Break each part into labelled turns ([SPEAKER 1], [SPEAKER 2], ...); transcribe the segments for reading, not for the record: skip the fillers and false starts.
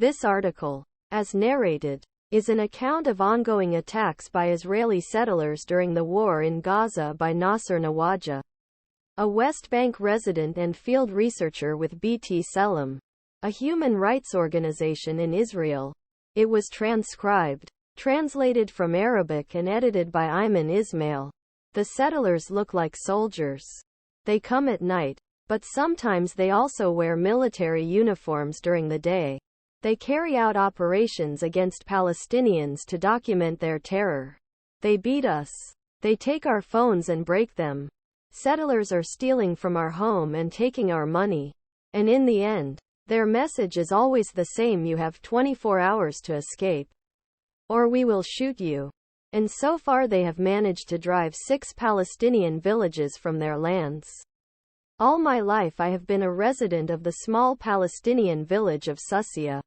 [SPEAKER 1] This article, as narrated, is an account of ongoing attacks by Israeli settlers during the war in Gaza by Nasser Nawaj'ah, a West Bank resident and field researcher with BT Selam, a human rights organization in Israel. It was transcribed, translated from Arabic and edited by Aymann Ismail. The settlers look like soldiers. They come at night, but sometimes they also wear military uniforms during the day. They carry out operations against Palestinians to document their terror. They beat us. They take our phones and break them. Settlers are stealing from our home and taking our money. And in the end, their message is always the same: you have 24 hours to escape, or we will shoot you. And so far they have managed to drive 6 Palestinian villages from their lands. All my life I have been a resident of the small Palestinian village of Susya,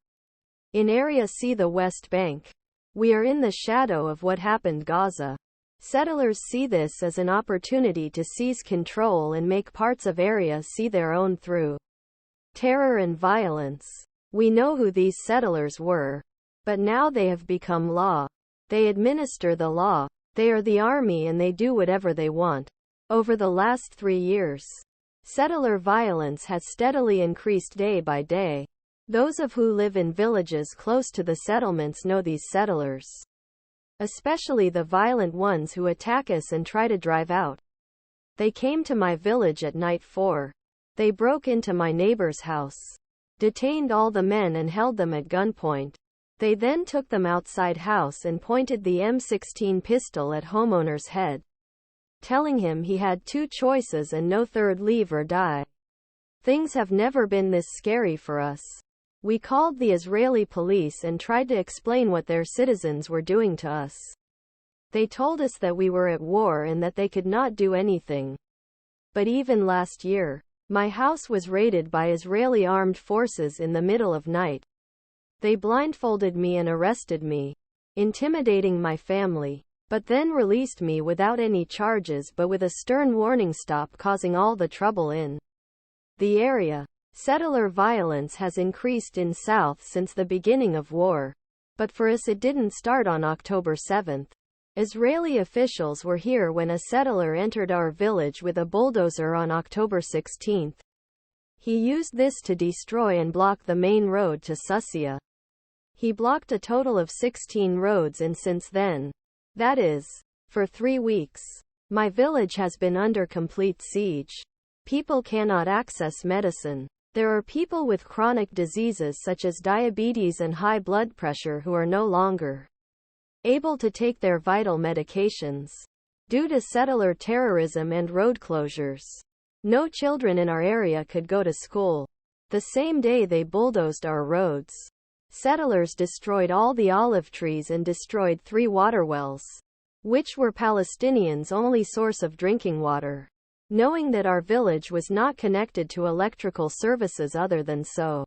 [SPEAKER 1] in Area C, the West Bank. We are in the shadow of what happened Gaza. Settlers see this as an opportunity to seize control and make parts of Area C their own through terror and violence. We know who these settlers were, but now they have become law. They administer the law. They are the army and they do whatever they want. Over the last 3 years, settler violence has steadily increased day by day. Those of who live in villages close to the settlements know these settlers, especially the violent ones who attack us and try to drive out. They came to my village at night 4. They broke into my neighbor's house, detained all the men and held them at gunpoint. They then took them outside house and pointed the M16 pistol at homeowner's head, telling him he had 2 choices and no third: leave or die. Things have never been this scary for us. We called the Israeli police and tried to explain what their citizens were doing to us. They told us that we were at war and that they could not do anything. But even last year, my house was raided by Israeli armed forces in the middle of night. They blindfolded me and arrested me, intimidating my family, but then released me without any charges but with a stern warning: stop causing all the trouble in the area. Settler violence has increased in South since the beginning of war. But for us it didn't start on October 7th. Israeli officials were here when a settler entered our village with a bulldozer on October 16th. He used this to destroy and block the main road to Susya. He blocked a total of 16 roads, and since then, that is, for 3 weeks, my village has been under complete siege. People cannot access medicine. There are people with chronic diseases such as diabetes and high blood pressure who are no longer able to take their vital medications due to settler terrorism and road closures. No children in our area could go to school. The same day they bulldozed our roads, settlers destroyed all the olive trees and destroyed 3 water wells, which were Palestinians' only source of drinking water, knowing that our village was not connected to electrical services other than so.